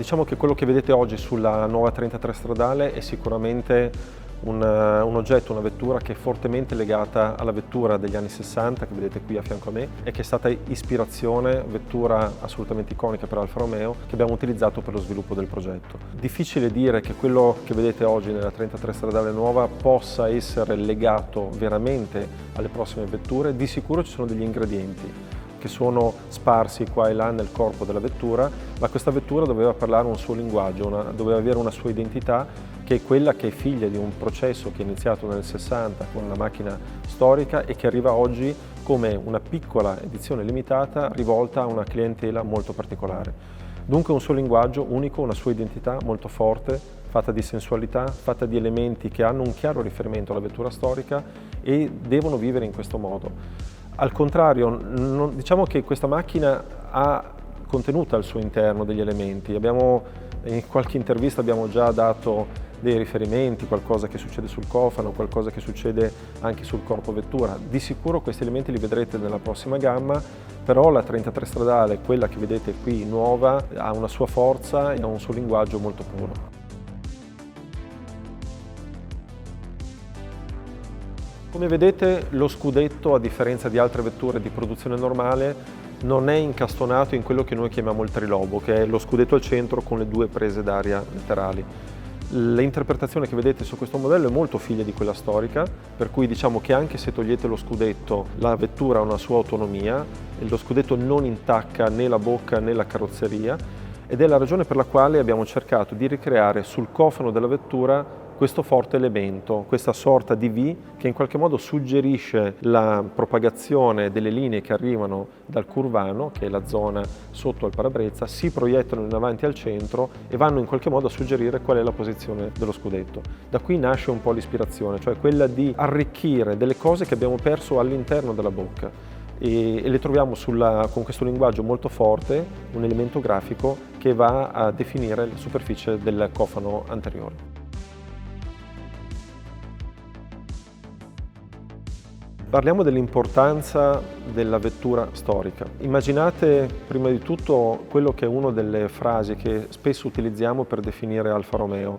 Diciamo che quello che vedete oggi sulla nuova 33 stradale è sicuramente un oggetto, una vettura che è fortemente legata alla vettura degli anni 60 che vedete qui a fianco a me e che è stata ispirazione, vettura assolutamente iconica per Alfa Romeo che abbiamo utilizzato per lo sviluppo del progetto. Difficile dire che quello che vedete oggi nella 33 stradale nuova possa essere legato veramente alle prossime vetture. Di sicuro ci sono degli ingredienti che sono sparsi qua e là nel corpo della vettura, ma questa vettura doveva parlare un suo linguaggio, doveva avere una sua identità, che è quella che è figlia di un processo che è iniziato nel 60 con una macchina storica e che arriva oggi come una piccola edizione limitata rivolta a una clientela molto particolare. Dunque un suo linguaggio unico, una sua identità molto forte, fatta di sensualità, fatta di elementi che hanno un chiaro riferimento alla vettura storica e devono vivere in questo modo. Al contrario, diciamo che questa macchina ha contenuto al suo interno degli elementi. In qualche intervista abbiamo già dato dei riferimenti, qualcosa che succede sul cofano, qualcosa che succede anche sul corpo vettura. Di sicuro questi elementi li vedrete nella prossima gamma, però la 33 stradale, quella che vedete qui nuova, ha una sua forza e ha un suo linguaggio molto puro. Come vedete lo scudetto, a differenza di altre vetture di produzione normale, non è incastonato in quello che noi chiamiamo il trilobo, che è lo scudetto al centro con le due prese d'aria laterali. L'interpretazione che vedete su questo modello è molto figlia di quella storica, per cui diciamo che anche se togliete lo scudetto la vettura ha una sua autonomia, e lo scudetto non intacca né la bocca né la carrozzeria, ed è la ragione per la quale abbiamo cercato di ricreare sul cofano della vettura questo forte elemento, questa sorta di V che in qualche modo suggerisce la propagazione delle linee che arrivano dal curvano, che è la zona sotto al parabrezza, si proiettano in avanti al centro e vanno in qualche modo a suggerire qual è la posizione dello scudetto. Da qui nasce un po' l'ispirazione, cioè quella di arricchire delle cose che abbiamo perso all'interno della bocca. E le troviamo con questo linguaggio molto forte, un elemento grafico che va a definire la superficie del cofano anteriore. Parliamo dell'importanza della vettura storica. Immaginate prima di tutto quello che è una delle frasi che spesso utilizziamo per definire Alfa Romeo.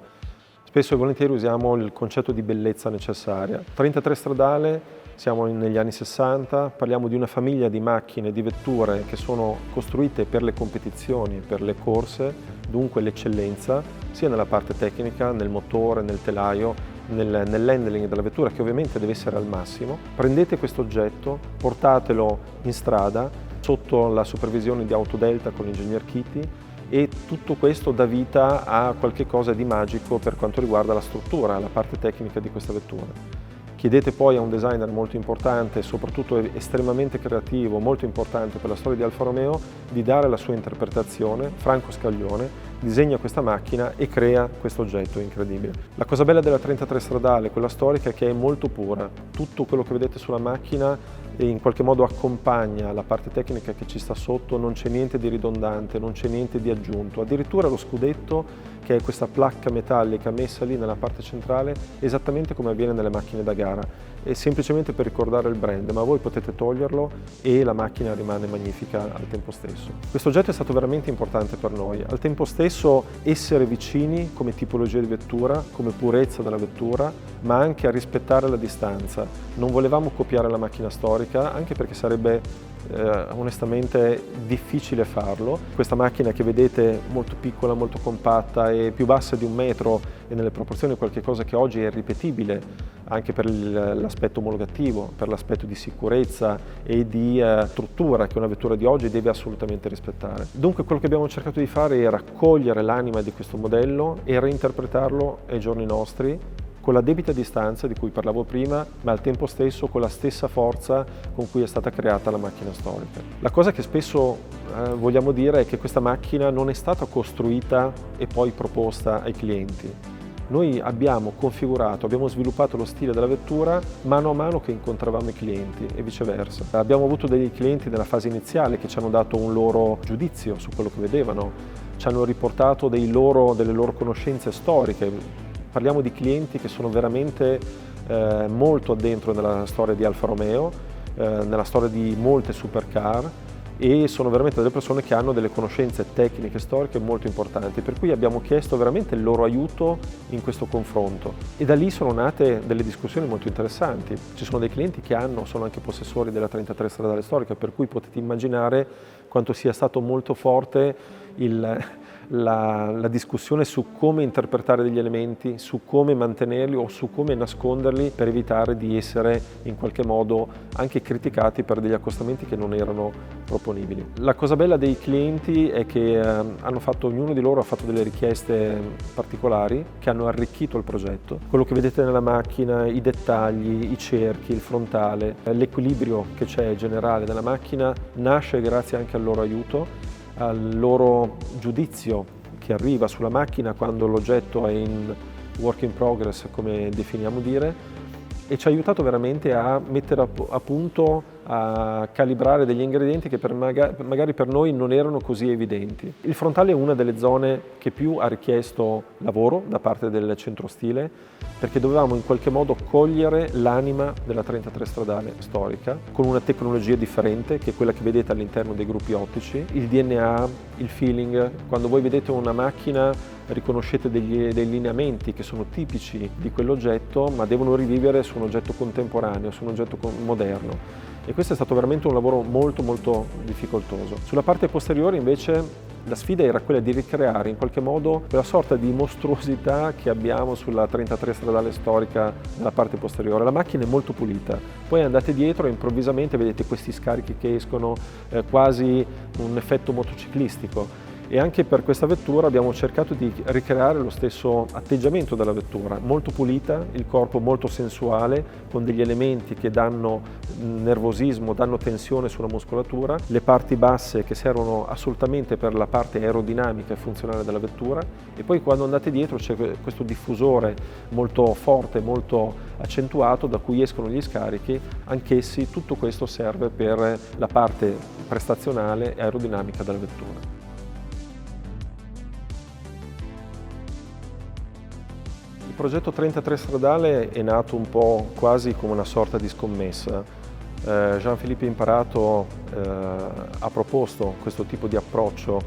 Spesso e volentieri usiamo il concetto di bellezza necessaria. 33 stradale, siamo negli anni 60, parliamo di una famiglia di macchine, di vetture che sono costruite per le competizioni, per le corse, dunque l'eccellenza, sia nella parte tecnica, nel motore, nel telaio, nell'handling della vettura, che ovviamente deve essere al massimo. Prendete questo oggetto, portatelo in strada sotto la supervisione di Autodelta con l'ingegner Chiti e tutto questo dà vita a qualche cosa di magico per quanto riguarda la struttura, la parte tecnica di questa vettura. Chiedete poi a un designer molto importante, soprattutto estremamente creativo, molto importante per la storia di Alfa Romeo, di dare la sua interpretazione. Franco Scaglione disegna questa macchina e crea questo oggetto incredibile. La cosa bella della 33 stradale, quella storica, è che è molto pura. Tutto quello che vedete sulla macchina in qualche modo accompagna la parte tecnica che ci sta sotto, non c'è niente di ridondante, non c'è niente di aggiunto. Addirittura lo scudetto, che è questa placca metallica messa lì nella parte centrale, esattamente come avviene nelle macchine da gara. È semplicemente per ricordare il brand, ma voi potete toglierlo e la macchina rimane magnifica al tempo stesso. Questo oggetto è stato veramente importante per noi. Al tempo stesso essere vicini come tipologia di vettura, come purezza della vettura, ma anche a rispettare la distanza. Non volevamo copiare la macchina storica, anche perché sarebbe onestamente difficile farlo. Questa macchina che vedete molto piccola, molto compatta e più bassa di 1 metro e nelle proporzioni qualcosa che oggi è irripetibile anche per l'aspetto omologativo, per l'aspetto di sicurezza e di struttura che una vettura di oggi deve assolutamente rispettare. Dunque quello che abbiamo cercato di fare era cogliere l'anima di questo modello e reinterpretarlo ai giorni nostri con la debita distanza di cui parlavo prima, ma al tempo stesso con la stessa forza con cui è stata creata la macchina storica. La cosa che spesso vogliamo dire è che questa macchina non è stata costruita e poi proposta ai clienti. Noi abbiamo configurato, abbiamo sviluppato lo stile della vettura mano a mano che incontravamo i clienti e viceversa. Abbiamo avuto dei clienti nella fase iniziale che ci hanno dato un loro giudizio su quello che vedevano, ci hanno riportato delle loro conoscenze storiche. Parliamo di clienti che sono veramente molto addentro nella storia di Alfa Romeo, nella storia di molte supercar, e sono veramente delle persone che hanno delle conoscenze tecniche, storiche molto importanti, per cui abbiamo chiesto veramente il loro aiuto in questo confronto e da lì sono nate delle discussioni molto interessanti. Ci sono dei clienti che sono anche possessori della 33 stradale storica, per cui potete immaginare quanto sia stato molto forte la discussione su come interpretare degli elementi, su come mantenerli o su come nasconderli per evitare di essere in qualche modo anche criticati per degli accostamenti che non erano proponibili. La cosa bella dei clienti è che ognuno di loro ha fatto delle richieste particolari che hanno arricchito il progetto. Quello che vedete nella macchina, i dettagli, i cerchi, il frontale, l'equilibrio che c'è generale della macchina nasce grazie anche al loro aiuto, al loro giudizio che arriva sulla macchina quando l'oggetto è in work in progress, come definiamo dire, e ci ha aiutato veramente a mettere a punto, a calibrare degli ingredienti che magari per noi non erano così evidenti. Il frontale è una delle zone che più ha richiesto lavoro da parte del centro stile, perché dovevamo in qualche modo cogliere l'anima della 33 stradale storica con una tecnologia differente che è quella che vedete all'interno dei gruppi ottici, il DNA, il feeling. Quando voi vedete una macchina riconoscete dei lineamenti che sono tipici di quell'oggetto, ma devono rivivere su un oggetto contemporaneo, su un oggetto moderno. E questo è stato veramente un lavoro molto molto difficoltoso. Sulla parte posteriore invece la sfida era quella di ricreare in qualche modo quella sorta di mostruosità che abbiamo sulla 33 stradale storica nella parte posteriore. La macchina è molto pulita, poi andate dietro e improvvisamente vedete questi scarichi che escono, quasi un effetto motociclistico. E anche per questa vettura abbiamo cercato di ricreare lo stesso atteggiamento della vettura, molto pulita, il corpo molto sensuale, con degli elementi che danno nervosismo, danno tensione sulla muscolatura, le parti basse che servono assolutamente per la parte aerodinamica e funzionale della vettura, e poi quando andate dietro c'è questo diffusore molto forte, molto accentuato da cui escono gli scarichi. Anch'essi, tutto questo serve per la parte prestazionale e aerodinamica della vettura. Il progetto 33 stradale è nato un po' quasi come una sorta di scommessa. Jean-Philippe Imparato ha proposto questo tipo di approccio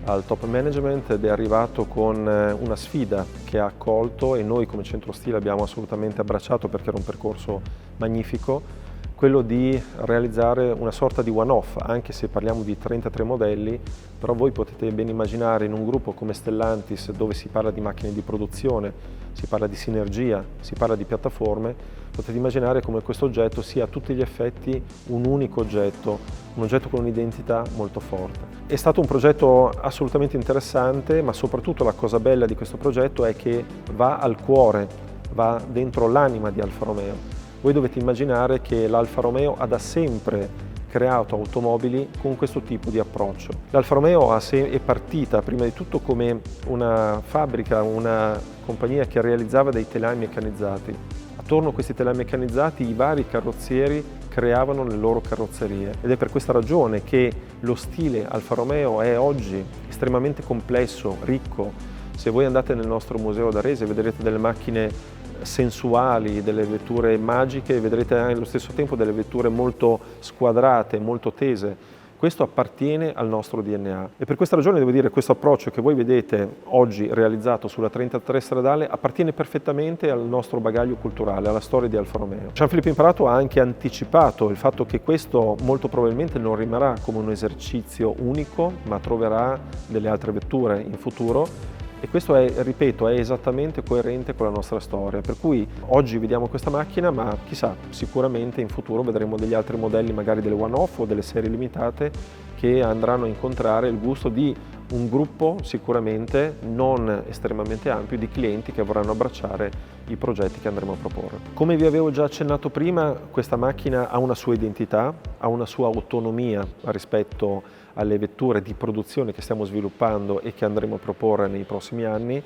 al top management ed è arrivato con una sfida che ha accolto e noi come centro stile abbiamo assolutamente abbracciato perché era un percorso magnifico, quello di realizzare una sorta di one-off, anche se parliamo di 33 modelli, però voi potete ben immaginare in un gruppo come Stellantis, dove si parla di macchine di produzione, si parla di sinergia, si parla di piattaforme, potete immaginare come questo oggetto sia a tutti gli effetti un unico oggetto, un oggetto con un'identità molto forte. È stato un progetto assolutamente interessante, ma soprattutto la cosa bella di questo progetto è che va al cuore, va dentro l'anima di Alfa Romeo. Voi dovete immaginare che l'Alfa Romeo ha da sempre creato automobili con questo tipo di approccio. L'Alfa Romeo è partita prima di tutto come una fabbrica, una compagnia che realizzava dei telai meccanizzati. Attorno a questi telai meccanizzati i vari carrozzieri creavano le loro carrozzerie ed è per questa ragione che lo stile Alfa Romeo è oggi estremamente complesso, ricco. Se voi andate nel nostro museo ad Arese vedrete delle macchine sensuali, delle vetture magiche, vedrete allo stesso tempo delle vetture molto squadrate, molto tese. Questo appartiene al nostro DNA e per questa ragione devo dire che questo approccio che voi vedete oggi realizzato sulla 33 stradale appartiene perfettamente al nostro bagaglio culturale, alla storia di Alfa Romeo. Jean-Philippe Imparato ha anche anticipato il fatto che questo molto probabilmente non rimarrà come un esercizio unico, ma troverà delle altre vetture in futuro. E questo è, ripeto, è esattamente coerente con la nostra storia, per cui oggi vediamo questa macchina, ma chissà, sicuramente in futuro vedremo degli altri modelli, magari delle one-off o delle serie limitate, che andranno a incontrare il gusto di un gruppo sicuramente non estremamente ampio di clienti che vorranno abbracciare i progetti che andremo a proporre. Come vi avevo già accennato prima, questa macchina ha una sua identità, ha una sua autonomia rispetto alle vetture di produzione che stiamo sviluppando e che andremo a proporre nei prossimi anni,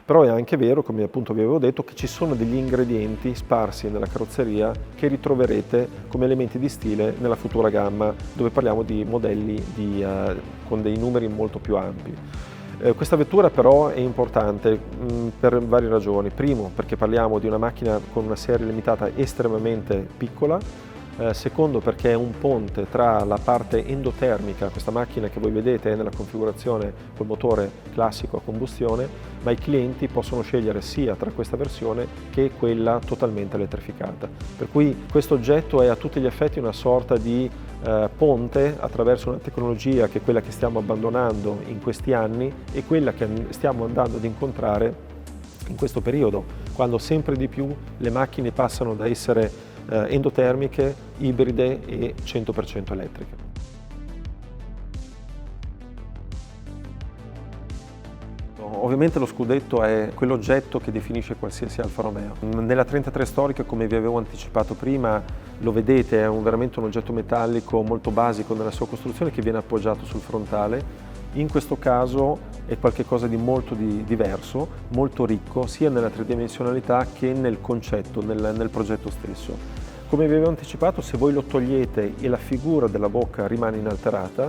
però è anche vero, come appunto vi avevo detto, che ci sono degli ingredienti sparsi nella carrozzeria che ritroverete come elementi di stile nella futura gamma, dove parliamo di modelli con dei numeri molto più ampi. Questa vettura però è importante per varie ragioni. Primo, perché parliamo di una macchina con una serie limitata estremamente piccola, secondo perché è un ponte tra la parte endotermica, questa macchina che voi vedete è nella configurazione col motore classico a combustione, ma i clienti possono scegliere sia tra questa versione che quella totalmente elettrificata. Per cui questo oggetto è a tutti gli effetti una sorta di ponte attraverso una tecnologia che è quella che stiamo abbandonando in questi anni e quella che stiamo andando ad incontrare in questo periodo, quando sempre di più le macchine passano da essere endotermiche, ibride e 100% elettriche. Ovviamente lo scudetto è quell'oggetto che definisce qualsiasi Alfa Romeo. Nella 33 storica, come vi avevo anticipato prima, lo vedete, è veramente un oggetto metallico molto basico nella sua costruzione che viene appoggiato sul frontale. In questo caso è qualcosa di molto diverso, molto ricco, sia nella tridimensionalità che nel concetto, nel progetto stesso. Come vi avevo anticipato, se voi lo togliete e la figura della bocca rimane inalterata,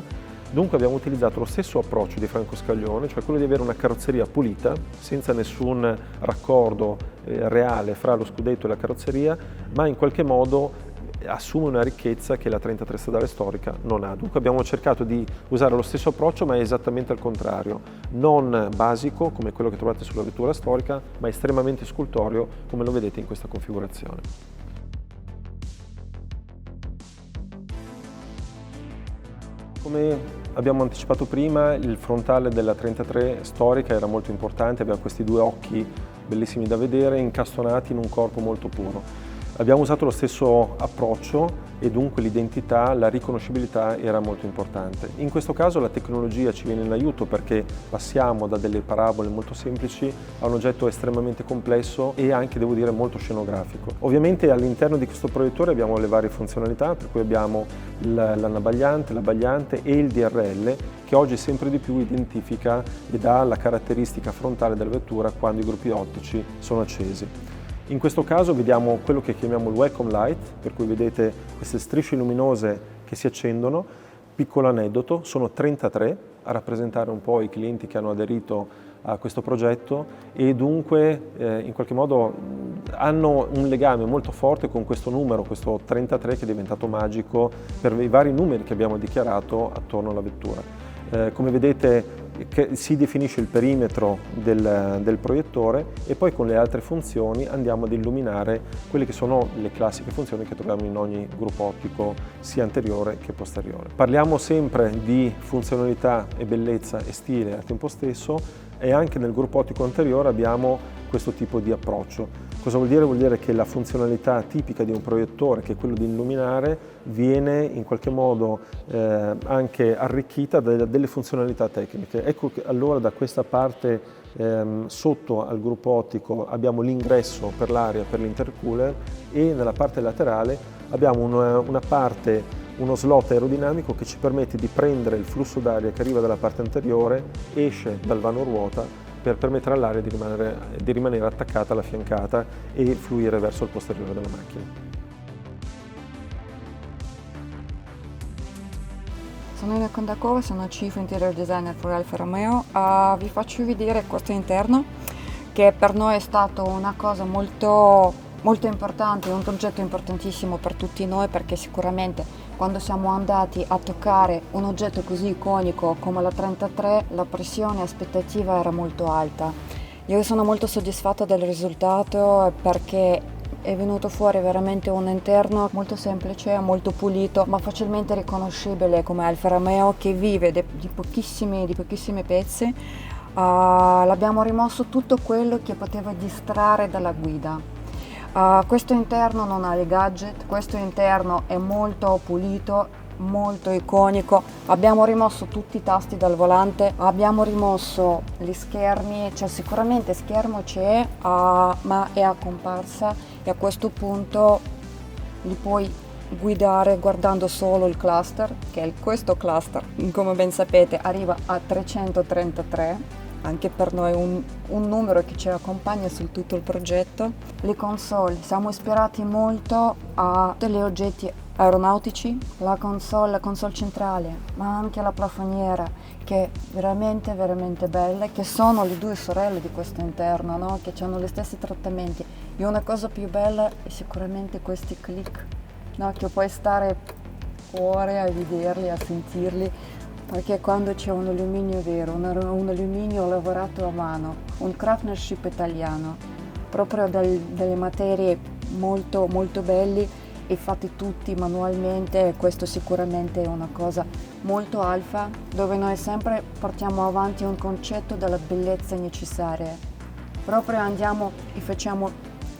dunque abbiamo utilizzato lo stesso approccio di Franco Scaglione, cioè quello di avere una carrozzeria pulita, senza nessun raccordo reale fra lo scudetto e la carrozzeria, ma in qualche modo assume una ricchezza che la 33 stradale storica non ha. Dunque abbiamo cercato di usare lo stesso approccio, ma è esattamente al contrario, non basico come quello che trovate sulla vettura storica, ma estremamente scultoreo come lo vedete in questa configurazione. Come abbiamo anticipato prima, il frontale della 33 storica era molto importante, aveva questi due occhi bellissimi da vedere, incastonati in un corpo molto puro. Abbiamo usato lo stesso approccio e dunque l'identità, la riconoscibilità era molto importante. In questo caso la tecnologia ci viene in aiuto perché passiamo da delle parabole molto semplici a un oggetto estremamente complesso e anche, devo dire, molto scenografico. Ovviamente all'interno di questo proiettore abbiamo le varie funzionalità, per cui abbiamo l'anabbagliante, l'abbagliante e il DRL, che oggi sempre di più identifica e dà la caratteristica frontale della vettura quando i gruppi ottici sono accesi. In questo caso vediamo quello che chiamiamo il welcome light, per cui vedete queste strisce luminose che si accendono. Piccolo aneddoto, sono 33 a rappresentare un po' i clienti che hanno aderito a questo progetto e dunque in qualche modo hanno un legame molto forte con questo numero, questo 33 che è diventato magico per i vari numeri che abbiamo dichiarato attorno alla vettura. Come vedete si definisce il perimetro del proiettore e poi con le altre funzioni andiamo ad illuminare quelle che sono le classiche funzioni che troviamo in ogni gruppo ottico sia anteriore che posteriore. Parliamo sempre di funzionalità e bellezza e stile al tempo stesso e anche nel gruppo ottico anteriore abbiamo questo tipo di approccio. Cosa vuol dire? Vuol dire che la funzionalità tipica di un proiettore, che è quello di illuminare, viene in qualche modo anche arricchita delle funzionalità tecniche. Ecco che allora da questa parte sotto al gruppo ottico abbiamo l'ingresso per l'aria per l'intercooler e nella parte laterale abbiamo una parte, uno slot aerodinamico che ci permette di prendere il flusso d'aria che arriva dalla parte anteriore, esce dal vano ruota per permettere all'aria di rimanere attaccata alla fiancata e fluire verso il posteriore della macchina. Sono Ina Kondakova, sono Chief Interior Designer per Alfa Romeo. Vi faccio vedere questo interno che per noi è stato una cosa molto importante, un progetto importantissimo per tutti noi perché sicuramente quando siamo andati a toccare un oggetto così iconico come la 33 la pressione e aspettativa era molto alta. Io sono molto soddisfatta del risultato perché è venuto fuori veramente un interno molto semplice, molto pulito, ma facilmente riconoscibile come Alfa Romeo che vive di pochissimi pezzi. L'abbiamo rimosso tutto quello che poteva distrarre dalla guida. Questo interno non ha i gadget, questo interno è molto pulito, molto iconico. Abbiamo rimosso tutti i tasti dal volante, abbiamo rimosso gli schermi, cioè sicuramente schermo c'è, ma è a comparsa e a questo punto li puoi guidare guardando solo il cluster, che è questo cluster, come ben sapete, arriva a 333. Anche per noi un numero che ci accompagna su tutto il progetto. Le console, siamo ispirati molto a degli oggetti aeronautici, la console centrale, ma anche la plafoniera, che è veramente bella, che sono le due sorelle di questo interno, no? Che hanno gli stessi trattamenti. E una cosa più bella è sicuramente questi click no? Che puoi stare ore a vederli, a sentirli, perché quando c'è un alluminio vero, un alluminio lavorato a mano, un craftsmanship italiano, proprio delle materie molto, molto belli e fatti tutti manualmente, questo sicuramente è una cosa molto alfa, dove noi sempre portiamo avanti un concetto della bellezza necessaria. Proprio andiamo e facciamo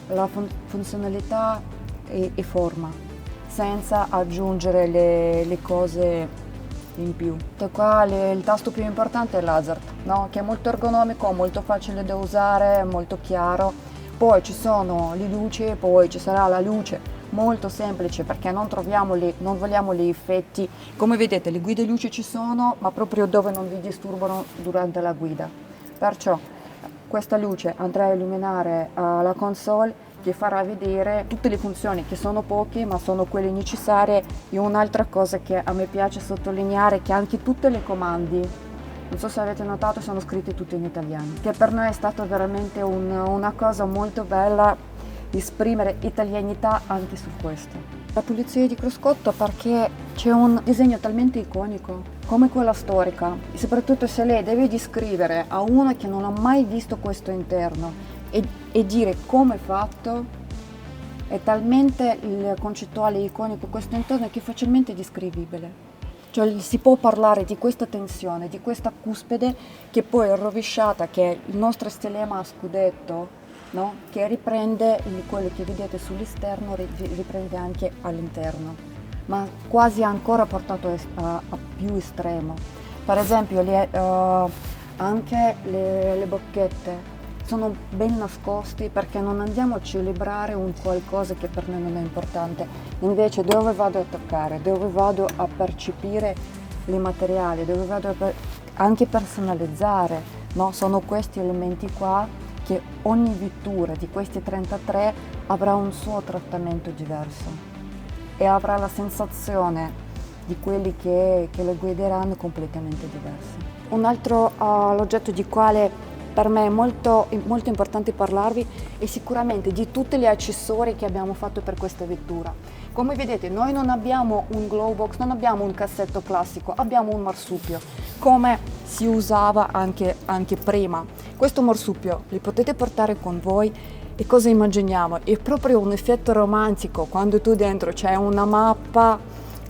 la funzionalità e forma, senza aggiungere le cose in più. E qua il tasto più importante è l'hazard, no? Che è molto ergonomico, molto facile da usare, molto chiaro. Poi ci sono le luci, poi ci sarà la luce molto semplice perché non vogliamo gli effetti. Come vedete le guide luci ci sono, ma proprio dove non vi disturbano durante la guida. Perciò questa luce andrà a illuminare la console, che farà vedere tutte le funzioni, che sono poche ma sono quelle necessarie. E un'altra cosa che a me piace sottolineare è che anche tutte le comandi, non so se avete notato, sono scritte tutte in italiano, che per noi è stata veramente una cosa molto bella esprimere italianità anche su questo. La pulizia di cruscotto perché c'è un disegno talmente iconico come quella storica, e soprattutto se lei deve descrivere a una che non ha mai visto questo interno e dire come è fatto, è talmente il concettuale iconico questo interno che è facilmente descrivibile. Cioè si può parlare di questa tensione, di questa cuspide che poi è rovesciata, che è il nostro stilema a scudetto, no? Che riprende quello che vedete sull'esterno, riprende anche all'interno, ma quasi ancora portato a più estremo. Per esempio anche le bocchette sono ben nascosti perché non andiamo a celebrare un qualcosa che per noi non è importante. Invece dove vado a toccare, dove vado a percepire i materiali, dove vado a anche personalizzare, no? Sono questi elementi qua che ogni vettura di questi 33 avrà un suo trattamento diverso e avrà la sensazione di quelli che lo guideranno completamente diversi. Un altro l'oggetto di quale per me è molto importante parlarvi è sicuramente di tutti gli accessori che abbiamo fatto per questa vettura. Come vedete noi non abbiamo un glow box, non abbiamo un cassetto classico, abbiamo un marsupio, come si usava anche prima. Questo marsupio li potete portare con voi e cosa immaginiamo? È proprio un effetto romantico quando tu dentro c'è una mappa,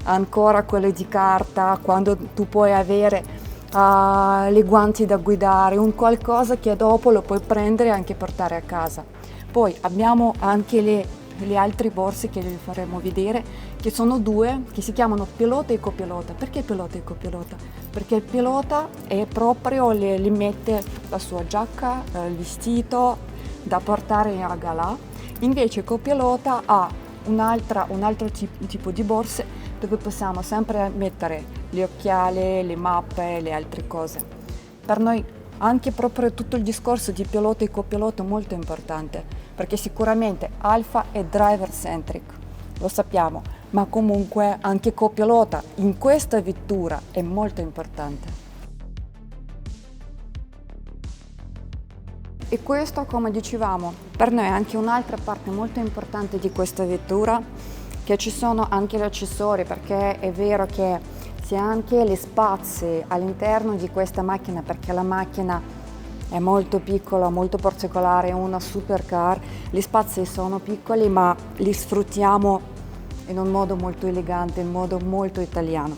ancora quelle di carta, quando tu puoi avere le guanti da guidare, un qualcosa che dopo lo puoi prendere e anche portare a casa. Poi abbiamo anche le altre borse che vi faremo vedere, che sono due, che si chiamano pilota e copilota. Perché pilota e copilota? Perché il pilota è proprio, li mette la sua giacca, il vestito da portare a galà, invece il copilota ha un altro tipo di borse dove possiamo sempre mettere gli occhiali, le mappe e le altre cose. Per noi anche proprio tutto il discorso di pilota e copilota è molto importante, perché sicuramente Alfa è driver centric, lo sappiamo, ma comunque anche copilota in questa vettura è molto importante. E questo, come dicevamo, per noi è anche un'altra parte molto importante di questa vettura, che ci sono anche gli accessori, perché è vero che c'è anche gli spazi all'interno di questa macchina, perché la macchina è molto piccola, molto particolare, è una supercar, gli spazi sono piccoli ma li sfruttiamo in un modo molto elegante, in un modo molto italiano.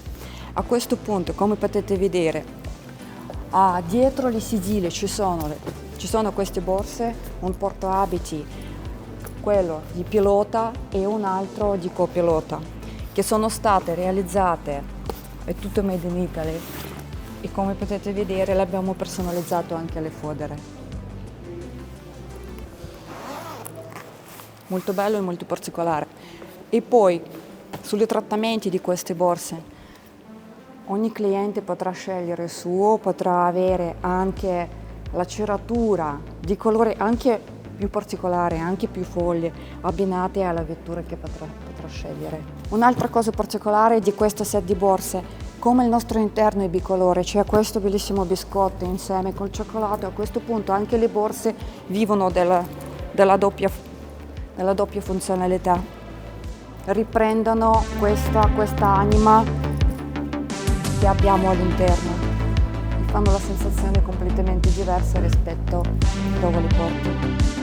A questo punto, come potete vedere, dietro le sedili ci sono queste borse, un portaabiti, quello di pilota e un altro di copilota, che sono state realizzate, è tutto made in Italy, e come potete vedere l'abbiamo personalizzato anche alle fodere. Molto bello e molto particolare. E poi sui trattamenti di queste borse, ogni cliente potrà scegliere il suo, potrà avere anche la ceratura di colore anche più particolare, anche più foglie, abbinate alla vettura che potrà scegliere. Un'altra cosa particolare di questo set di borse, come il nostro interno è bicolore, c'è questo bellissimo biscotto insieme col cioccolato, a questo punto anche le borse vivono della doppia funzionalità. riprendono questa anima che abbiamo all'interno, mi fanno la sensazione completamente diversa rispetto a dove li porto.